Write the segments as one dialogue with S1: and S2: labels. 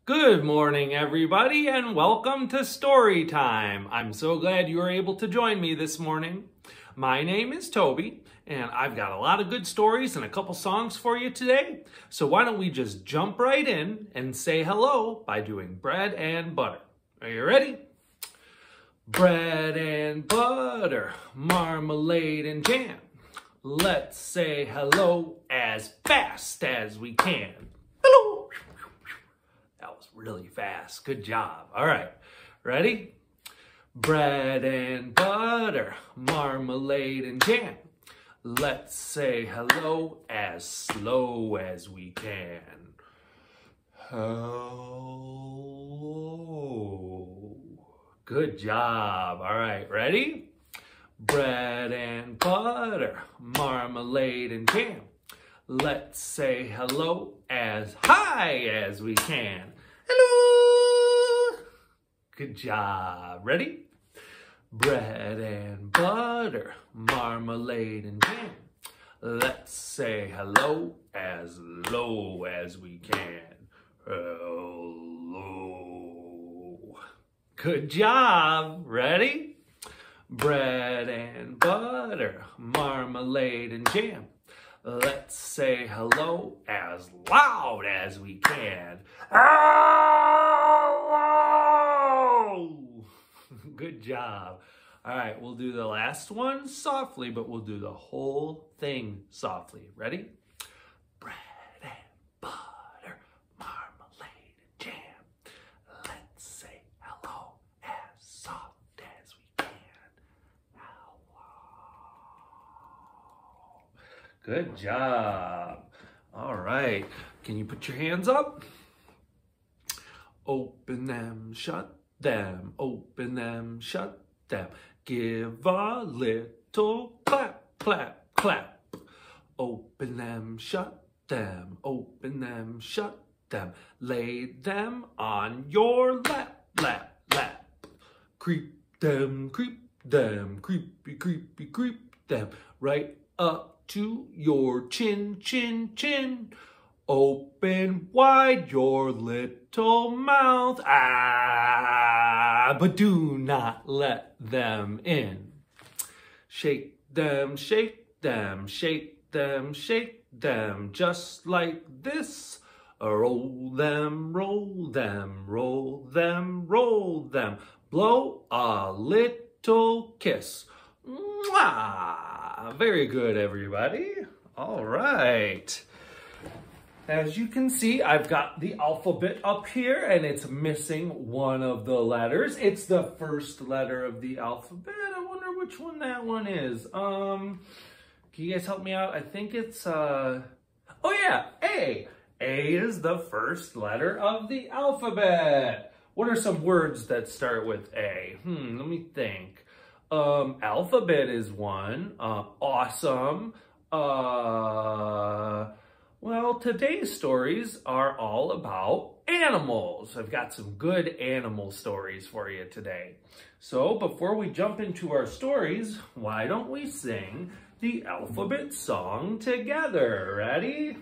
S1: Good morning, everybody, and welcome to Storytime. I'm so glad you were able to join me this morning. My name is Toby, and I've got a lot of good stories and a couple songs for you today. So why don't we just jump right in and say hello by doing bread and butter. Are you ready? Bread and butter, marmalade and jam. Let's say hello as fast as we can. Hello. That was really fast. Good job. All right. Ready? Bread and butter, marmalade and jam. Let's say hello as slow as we can. Hello. Good job. All right. Ready? Bread and butter, marmalade and jam. Let's say hello as high as we can. Hello. Good job. Ready? Bread and butter, marmalade and jam. Let's say hello as low as we can. Hello. Good job. Ready? Bread and butter, marmalade and jam. Let's say hello as loud as we can. Hello! Good job. All right, we'll do the last one softly, but we'll do the whole thing softly. Ready? Bread and butter, marmalade and jam. Let's say hello as soft as we can. Good job. All right. Can you put your hands up? Open them, shut them. Open them, shut them. Give a little clap, clap, clap. Open them, shut them. Open them, shut them. Lay them on your lap, lap, lap. Creep them, creepy, creepy, creep them. Right up to your chin, chin, chin. Open wide your little mouth. Ah, but do not let them in. Shake them, shake them, shake them, shake them. Just like this. Roll them, roll them, roll them, roll them. Blow a little kiss. Mwah! Very good, everybody. All right. As you can see, I've got the alphabet up here, and it's missing one of the letters. It's the first letter of the alphabet. I wonder which one that one is. Can you guys help me out? I think it's, oh yeah, A. A is the first letter of the alphabet. What are some words that start with A? Let me think. Alphabet is one. Awesome. Well, today's stories are all about animals. I've got some good animal stories for you today. So before we jump into our stories, why don't we sing the alphabet song together? Ready?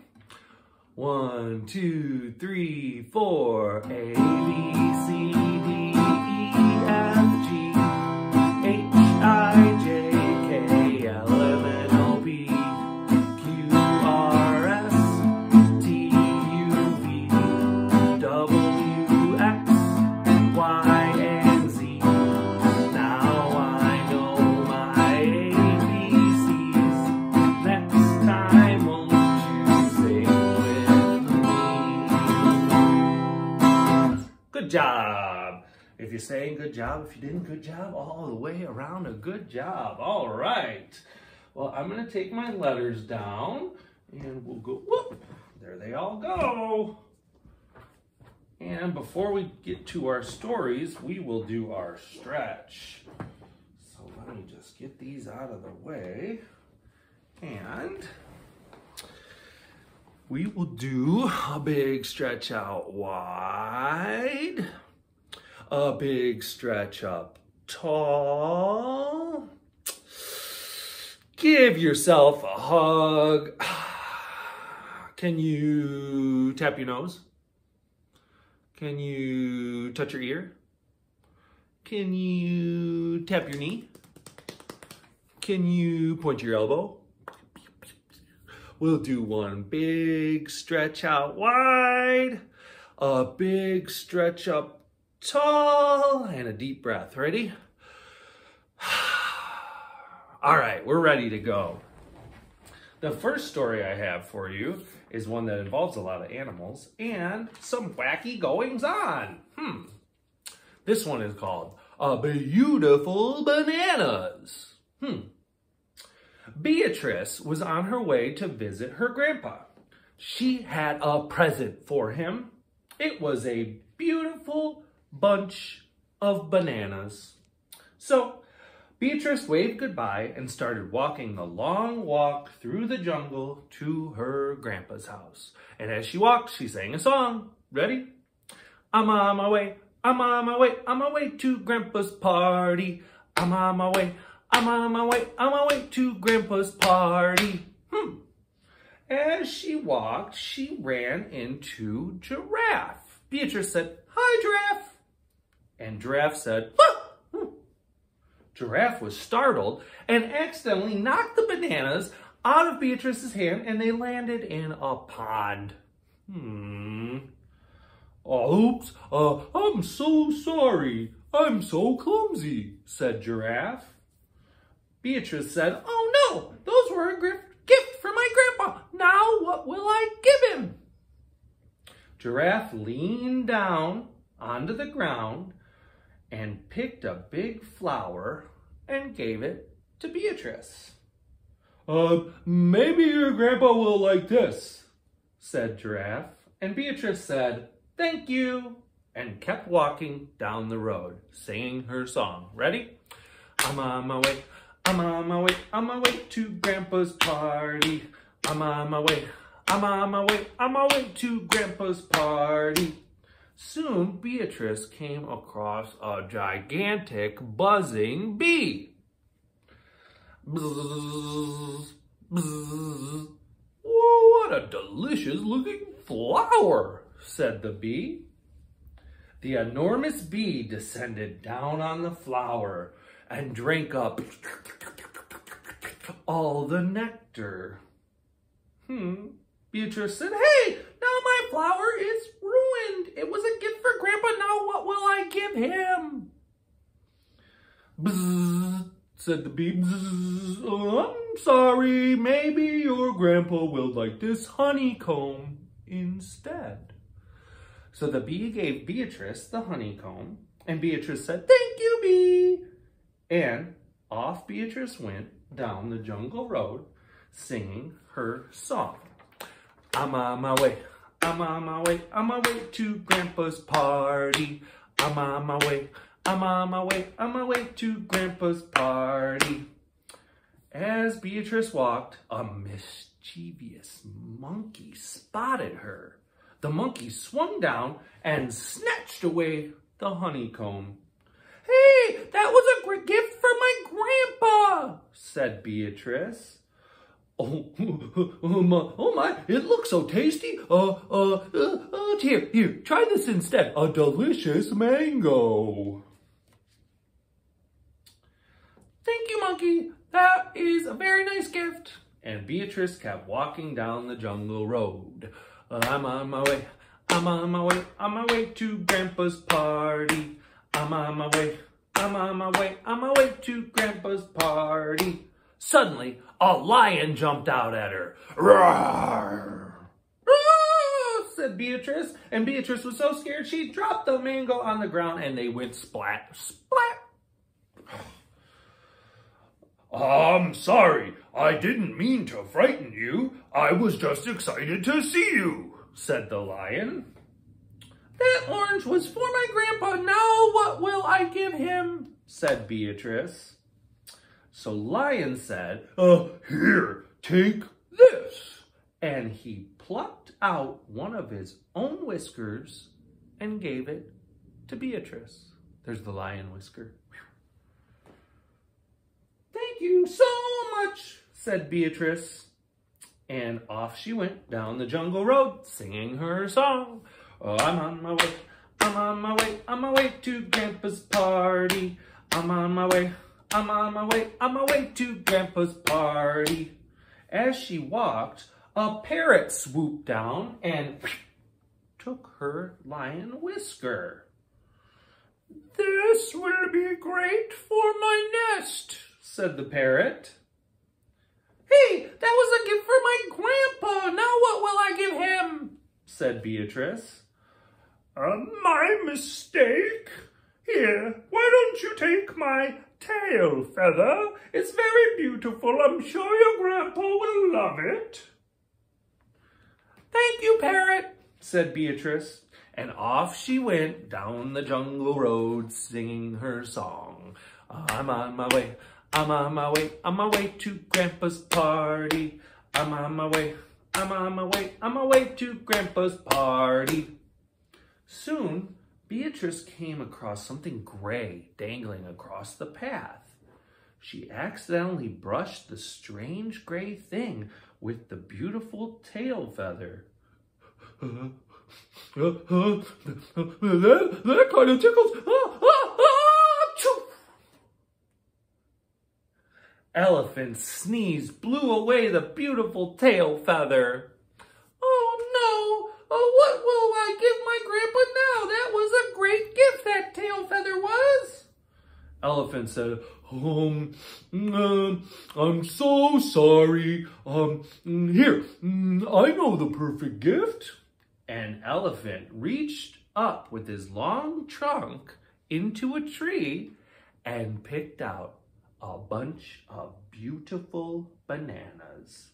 S1: 1, 2, 3, 4. A, B, C, D, E, F, G, H, I, J, K, L, M, N, O, P, Q, R, S, T, U, V, W, X, Y, and Z. Now I know my ABCs. Next time, won't you sing with me? Good job. If you're saying good job, if you didn't, good job, all the way around, a good job. All right. Well, I'm going to take my letters down, and we'll go, whoop, there they all go. And before we get to our stories, we will do our stretch. So let me just get these out of the way, and we will do a big stretch out wide. A big stretch up tall. Give yourself a hug. Can you tap your nose? Can you touch your ear? Can you tap your knee? Can you point your elbow? We'll do one big stretch out wide, a big stretch up tall, and a deep breath. Ready? All right, we're ready to go. The first story I have for you is one that involves a lot of animals and some wacky goings-on. This one is called A Beautiful Bananas. Beatrice was on her way to visit her grandpa. She had a present for him. It was a beautiful bunch of bananas. So Beatrice waved goodbye and started walking the long walk through the jungle to her grandpa's house. And as she walked, she sang a song. Ready? I'm on my way, I'm on my way, on my way to grandpa's party. I'm on my way, I'm on my way, on my way to grandpa's party. As she walked, she ran into Giraffe. Beatrice said, "Hi, Giraffe." And Giraffe said, "What?" Giraffe was startled and accidentally knocked the bananas out of Beatrice's hand, and they landed in a pond. Oops, I'm so sorry. I'm so clumsy, said Giraffe. Beatrice said, "Oh no, those were a gift from my grandpa. Now what will I give him?" Giraffe leaned down onto the ground and picked a big flower and gave it to Beatrice. Maybe your grandpa will like this, said Giraffe. And Beatrice said, "Thank you," and kept walking down the road, singing her song. Ready? I'm on my way, I'm on my way, on my way to Grandpa's party. I'm on my way, I'm on my way, on my way to Grandpa's party. Soon, Beatrice came across a gigantic buzzing bee. Bzzz, bzzz. Whoa, what a delicious looking flower, said the bee. The enormous bee descended down on the flower and drank up all the nectar. Beatrice said, "Hey, now my flower is ruined. It was a gift for Grandpa. Now what will I give him?" Bzzz, said the bee. Bzzz, I'm sorry. Maybe your Grandpa will like this honeycomb instead. So the bee gave Beatrice the honeycomb, and Beatrice said, "Thank you, bee." And off Beatrice went down the jungle road, singing her song. I'm on my way, I'm on my way, on my way to Grandpa's party. I'm on my way, I'm on my way, on my way to Grandpa's party. As Beatrice walked, a mischievous monkey spotted her. The monkey swung down and snatched away the honeycomb. "Hey, that was a great gift for my grandpa," said Beatrice. Oh my, it looks so tasty. Here, try this instead. A delicious mango. "Thank you, monkey. That is a very nice gift." And Beatrice kept walking down the jungle road. I'm on my way, I'm on my way, on my way to Grandpa's party. I'm on my way, I'm on my way, on my way to Grandpa's party. Suddenly, a lion jumped out at her. "Roar! Roar!" said Beatrice. And Beatrice was so scared she dropped the mango on the ground and they went splat, splat. "I'm sorry, I didn't mean to frighten you. I was just excited to see you," said the lion. "That orange was for my grandpa. Now what will I give him?" said Beatrice. So Lion said, "Here, take this." And he plucked out one of his own whiskers and gave it to Beatrice. There's the lion whisker. "Thank you so much," said Beatrice. And off she went down the jungle road, singing her song. I'm on my way, I'm on my way to Grandpa's party. I'm on my way to Grandpa's party. As she walked, a parrot swooped down and took her lion whisker. "This will be great for my nest," said the parrot. "Hey, that was a gift for my grandpa. Now what will I give him?" said Beatrice. "My mistake. Here, why don't you take my tail feather? It's very beautiful. I'm sure your grandpa will love it." "Thank you, parrot," said Beatrice, and off she went down the jungle road singing her song. I'm on my way to Grandpa's party. I'm on my way to Grandpa's party. Soon, Beatrice came across something gray dangling across the path. She accidentally brushed the strange gray thing with the beautiful tail feather. That kind of tickles. Elephant's sneeze blew away the beautiful tail feather. "Oh no, what will I give my grandpa now? That was a great gift, that tail feather was." Elephant said, I'm so sorry. Here, I know the perfect gift." And Elephant reached up with his long trunk into a tree and picked out a bunch of beautiful bananas.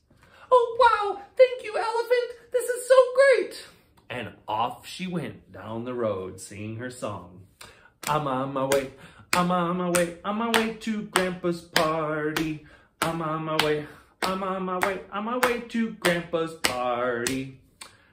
S1: "Oh, wow, thank you, Elephant. This is so great." And off she went down the road singing her song. I'm on my way to Grandpa's party. I'm on my way to Grandpa's party.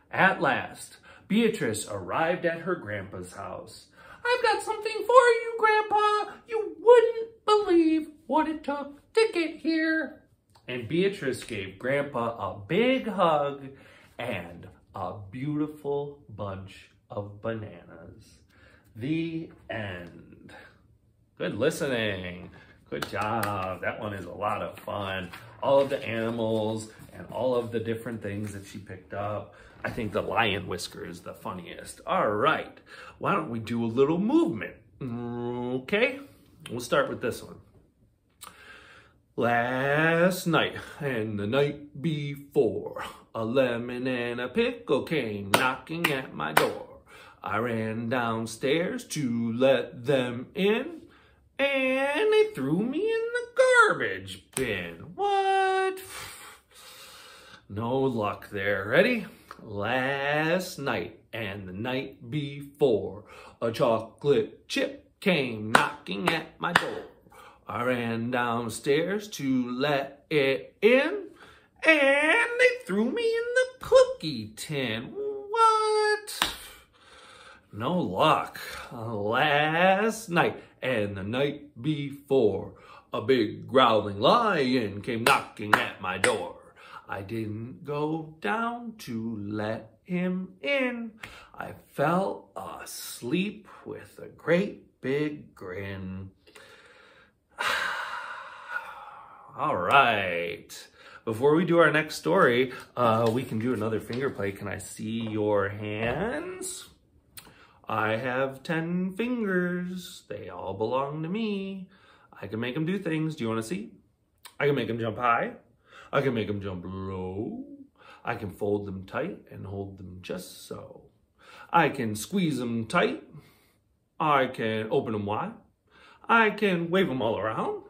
S1: At last, Beatrice arrived at her grandpa's house. "I've got something for you, Grandpa. You wouldn't believe what it took to get here." And Beatrice gave Grandpa a big hug and a beautiful bunch of bananas. The end. Good listening. Good job. That one is a lot of fun. All of the animals and all of the different things that she picked up. I think the lion whisker is the funniest. All right. Why don't we do a little movement? Okay. We'll start with this one. Last night and the night before, a lemon and a pickle came knocking at my door. I ran downstairs to let them in, and they threw me in the garbage bin. What? No luck there. Ready? Last night and the night before, a chocolate chip came knocking at my door. I ran downstairs to let it in, and they threw me in the cookie tin. What? No luck. Last night and the night before, a big growling lion came knocking at my door. I didn't go down to let him in. I fell asleep with a great big grin. All right. Before we do our next story, we can do another finger play. Can I see your hands? I have 10 fingers. They all belong to me. I can make them do things. Do you want to see? I can make them jump high. I can make them jump low. I can fold them tight and hold them just so. I can squeeze them tight. I can open them wide. I can wave them all around.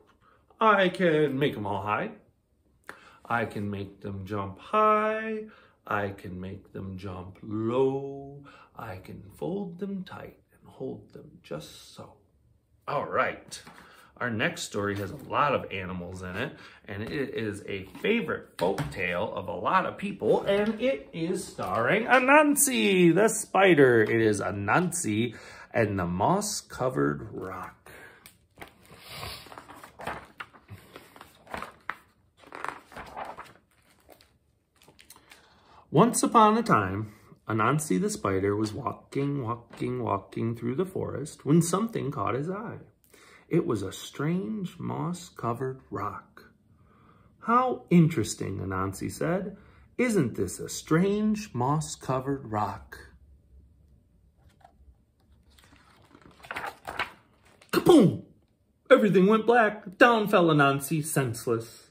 S1: I can make them all high. I can make them jump high. I can make them jump low. I can fold them tight and hold them just so. All right. Our next story has a lot of animals in it, and it is a favorite folk tale of a lot of people, and it is starring Anansi the spider. It is Anansi and the moss-covered rock. Once upon a time, Anansi the spider was walking through the forest when something caught his eye. It was a strange moss-covered rock. "How interesting," Anansi said. "Isn't this a strange moss-covered rock?" Kaboom! Everything went black. Down fell Anansi, senseless.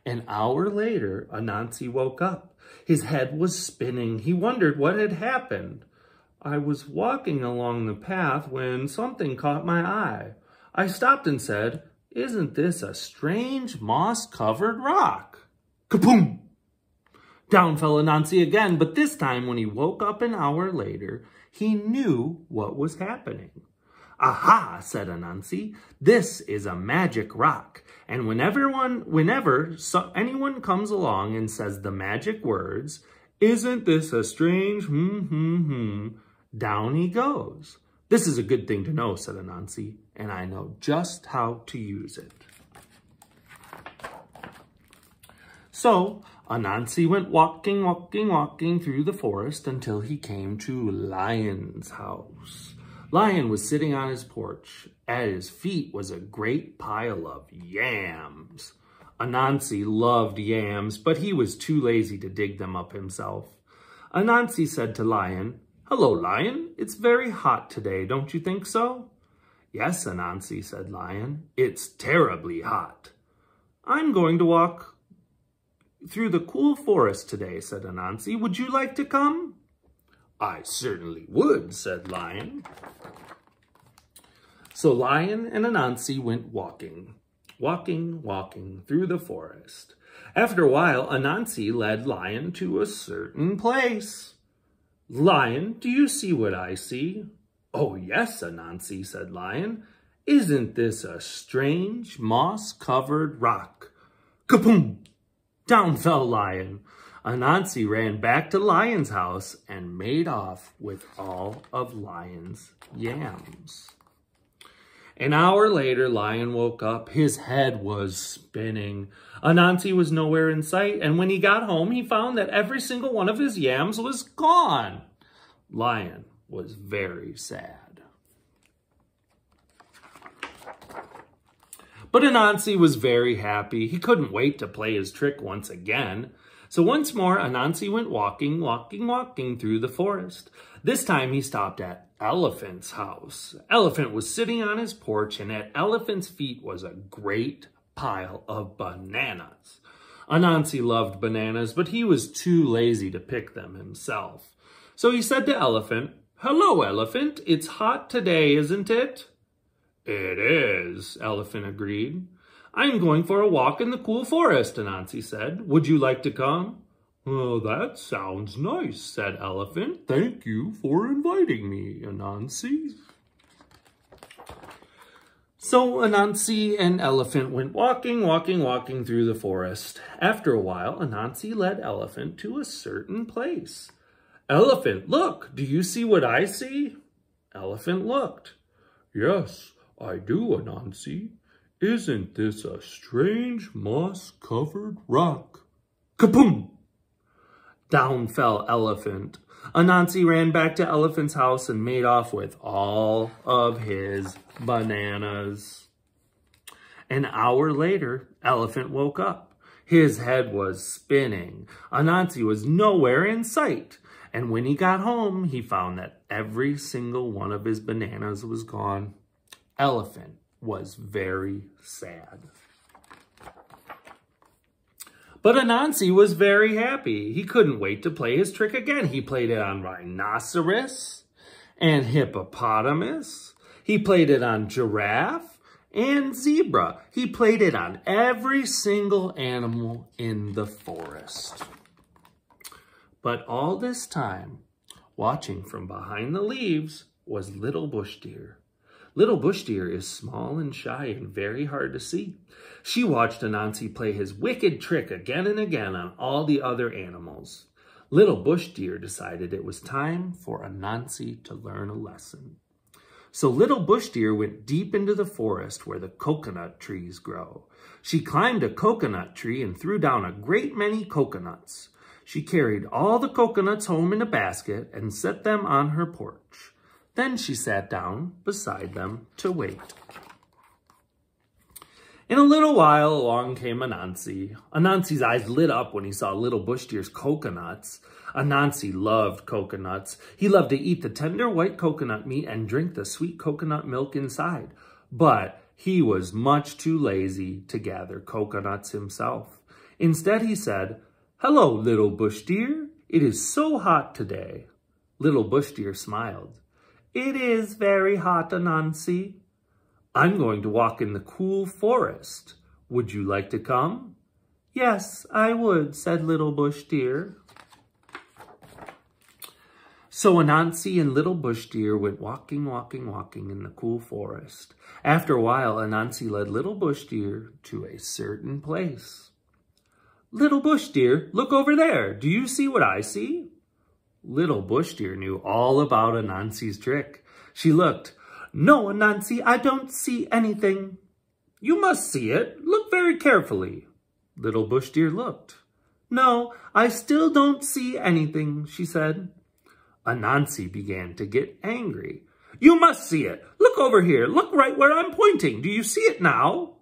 S1: An hour later, Anansi woke up. His head was spinning. He wondered what had happened. "I was walking along the path when something caught my eye. I stopped and said, 'Isn't this a strange moss-covered rock?'" Kaboom! Down fell Anansi again, but this time when he woke up an hour later, he knew what was happening. "Aha," said Anansi, "this is a magic rock, and whenever anyone comes along and says the magic words, 'Isn't this a strange down he goes." "This is a good thing to know," said Anansi, "and I know just how to use it." So Anansi went walking through the forest until he came to Lion's house. Lion was sitting on his porch. At his feet was a great pile of yams. Anansi loved yams, but he was too lazy to dig them up himself. Anansi said to Lion, "Hello, Lion. It's very hot today, don't you think so?" "Yes, Anansi," said Lion. "It's terribly hot." "I'm going to walk through the cool forest today," said Anansi. "Would you like to come?" "I certainly would," said Lion. So Lion and Anansi went walking through the forest. After a while, Anansi led Lion to a certain place. "Lion, do you see what I see?" "Oh, yes, Anansi," said Lion. "Isn't this a strange moss-covered rock?" Kaboom! Down fell Lion. Anansi ran back to Lion's house and made off with all of Lion's yams. An hour later, Lion woke up. His head was spinning. Anansi was nowhere in sight, and when he got home, he found that every single one of his yams was gone. Lion was very sad. But Anansi was very happy. He couldn't wait to play his trick once again. So once more, Anansi went walking through the forest. This time he stopped at Elephant's house. Elephant was sitting on his porch, and at Elephant's feet was a great pile of bananas. Anansi loved bananas, but he was too lazy to pick them himself. So he said to Elephant, "Hello, Elephant. It's hot today, isn't it?" "It is," Elephant agreed. "I'm going for a walk in the cool forest," Anansi said. "Would you like to come?" "Oh, that sounds nice," said Elephant. "Thank you for inviting me, Anansi." So Anansi and Elephant went walking through the forest. After a while, Anansi led Elephant to a certain place. "Elephant, look, do you see what I see?" Elephant looked. "Yes, I do, Anansi. Isn't this a strange moss-covered rock?" Kaboom! Down fell Elephant. Anansi ran back to Elephant's house and made off with all of his bananas. An hour later, Elephant woke up. His head was spinning. Anansi was nowhere in sight. And when he got home, he found that every single one of his bananas was gone. Elephant was very sad. But Anansi was very happy. He couldn't wait to play his trick again. He played it on rhinoceros and hippopotamus. He played it on giraffe and zebra. He played it on every single animal in the forest. But all this time, watching from behind the leaves, was Little Bush Deer. Little Bush Deer is small and shy and very hard to see. She watched Anansi play his wicked trick again and again on all the other animals. Little Bush Deer decided it was time for Anansi to learn a lesson. So Little Bush Deer went deep into the forest where the coconut trees grow. She climbed a coconut tree and threw down a great many coconuts. She carried all the coconuts home in a basket and set them on her porch. Then she sat down beside them to wait. In a little while, along came Anansi. Anansi's eyes lit up when he saw Little Bush Deer's coconuts. Anansi loved coconuts. He loved to eat the tender white coconut meat and drink the sweet coconut milk inside. But he was much too lazy to gather coconuts himself. Instead, he said, "Hello, Little Bush Deer. It is so hot today." Little Bush Deer smiled. "It is very hot, Anansi. I'm going to walk in the cool forest. Would you like to come?" "Yes, I would," said Little Bush Deer. So Anansi and Little Bush Deer went walking in the cool forest. After a while, Anansi led Little Bush Deer to a certain place. "Little Bush Deer, look over there. Do you see what I see?" Little Bush Deer knew all about Anansi's trick. She looked. "No, Anansi, I don't see anything." "You must see it. Look very carefully." Little Bush Deer looked. "No, I still don't see anything," she said. Anansi began to get angry. "You must see it. Look over here. Look right where I'm pointing. Do you see it now?"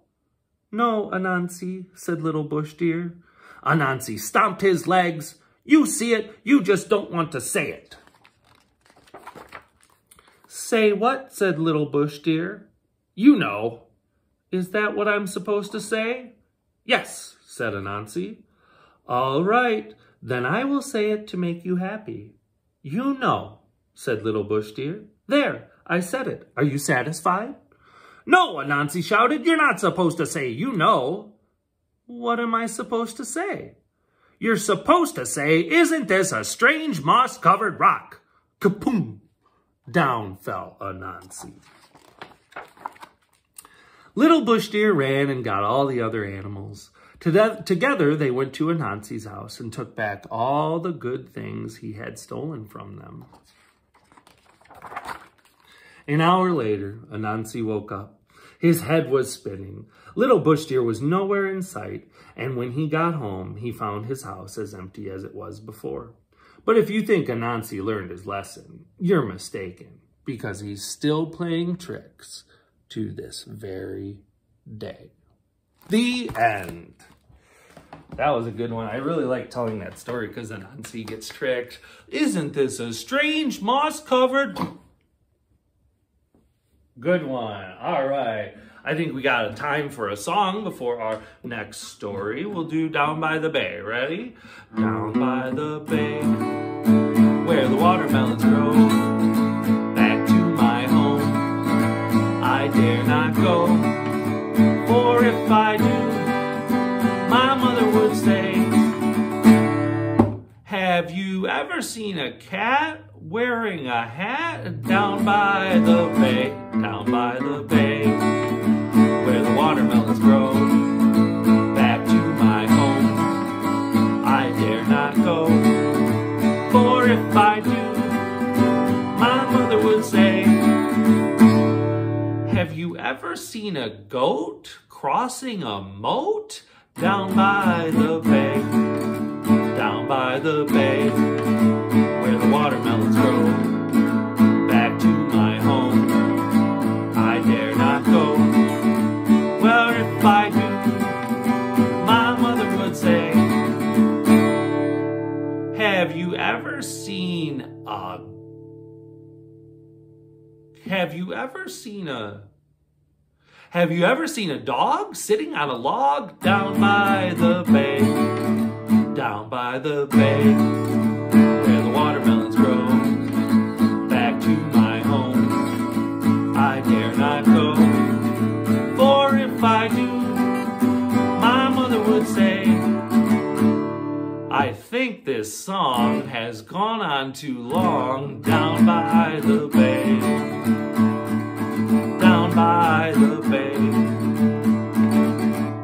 S1: "No, Anansi," said Little Bush Deer. Anansi stomped his legs. "You see it. You just don't want to say it." "Say what?" said Little Bush Deer. "You know." "Is that what I'm supposed to say?" "Yes," said Anansi. "All right, then I will say it to make you happy." "You know," said Little Bush Deer. "There, I said it. Are you satisfied?" "No," Anansi shouted. "You're not supposed to say you know." "What am I supposed to say?" "You're supposed to say, 'Isn't this a strange moss-covered rock?'" Kapoom! Down fell Anansi. Little Bush Deer ran and got all the other animals. Together, they went to Anansi's house and took back all the good things he had stolen from them. An hour later, Anansi woke up. His head was spinning. Little Bush Deer was nowhere in sight, and when he got home, he found his house as empty as it was before. But if you think Anansi learned his lesson, you're mistaken, because he's still playing tricks to this very day. The end. That was a good one. I really like telling that story because Anansi gets tricked. Isn't this a strange moss-covered... Good one. All right. I think we got a time for a song before our next story. We'll do Down by the Bay. Ready? Down by the bay, where the watermelons grow. Back to my home, I dare not go. For if I do, my mother would say, "Have you ever seen a cat wearing a hat down by the bay, down by the bay, where the watermelons grow? Back to my home, I dare not go. For if I do, my mother would say, have you ever seen a goat crossing a moat down by the bay, down by the bay, where the watermelons grow? Back to my home, I dare not go. Well, if I do, my mother would say, have you ever seen a dog sitting on a log down by the bay, down by the bay, where the watermelons grow? Back to my home, I dare not go. For if I do, my mother would say, I think this song has gone on too long. Down by the bay, down by the bay,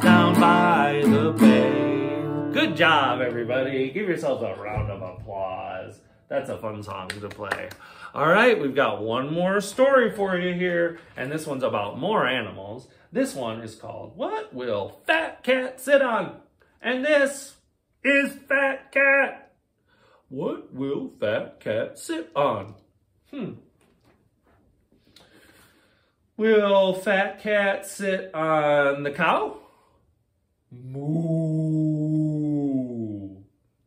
S1: down by the bay. Good job, everybody. Give yourselves a round of applause. That's a fun song to play. All right, we've got one more story for you here, and this one's about more animals. This one is called, What Will Fat Cat Sit On? And this is Fat Cat. What will Fat Cat sit on? Will Fat Cat sit on the cow? Moo.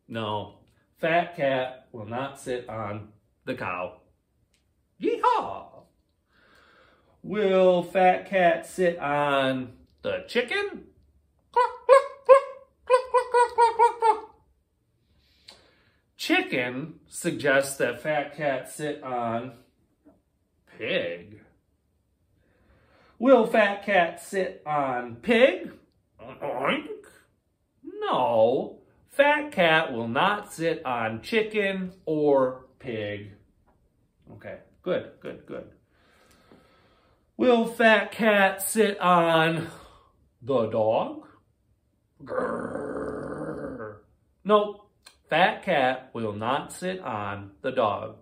S1: No, Fat Cat will not sit on the cow. Yeehaw. Will Fat Cat sit on the chicken? Chicken suggests that Fat Cat sit on pig. Will Fat Cat sit on pig? Oink. No, Fat Cat will not sit on chicken or pig. Okay, good. Will Fat Cat sit on the dog? Grrr. Nope, Fat Cat will not sit on the dog.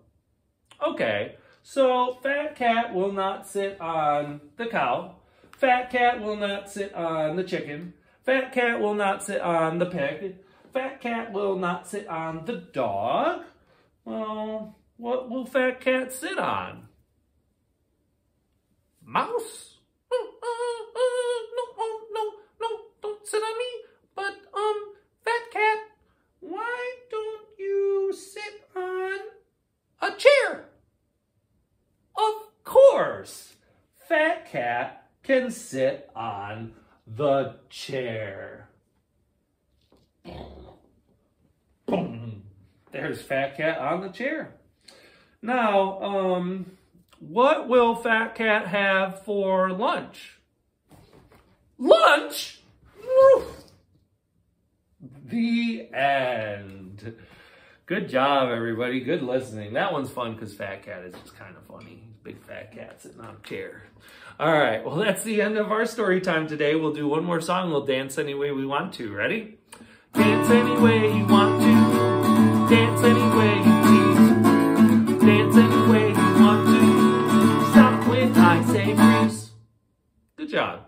S1: Okay, so Fat Cat will not sit on the cow. Fat Cat will not sit on the chicken. Fat Cat will not sit on the pig. Fat Cat will not sit on the dog. Well, what will Fat Cat sit on? Mouse? No, don't sit on me. But, Fat Cat, why don't you sit on a chair? Of course, Fat Cat can sit on the chair. Boom. There's Fat Cat on the chair. Now, what will Fat Cat have for lunch? Lunch? The end. Good job, everybody. Good listening. That one's fun because Fat Cat is just kind of funny. Big Fat Cat sitting on a chair. All right, well, that's the end of our story time today. We'll do one more song. We'll dance any way we want to. Ready? Dance any way you want to. Dance any way you please. Dance any way you want to. Stop when I say freeze. Good job.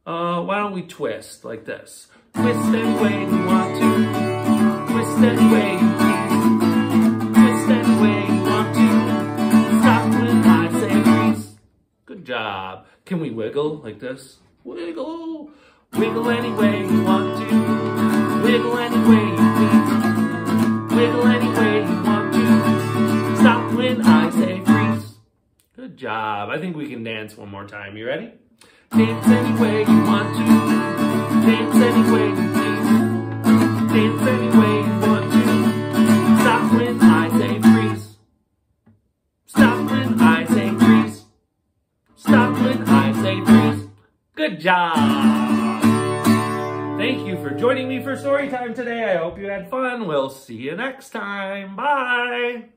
S1: Why don't we twist like this? Twist any way you want to. Twist any way you please. Twist any way you want to. Stop when I say freeze. Good job. Can we wiggle like this? Wiggle. Wiggle any way you want to. Wiggle any way you please. Wiggle any way you want to. Stop when I say freeze. Good job. I think we can dance one more time. You ready? Dance any way you want to. Dance any way you please. Dance any way you want to. Stop when I say freeze. Stop when I say freeze. Stop when I say freeze. Good job. Thank you for joining me for Storytime today. I hope you had fun. We'll see you next time. Bye.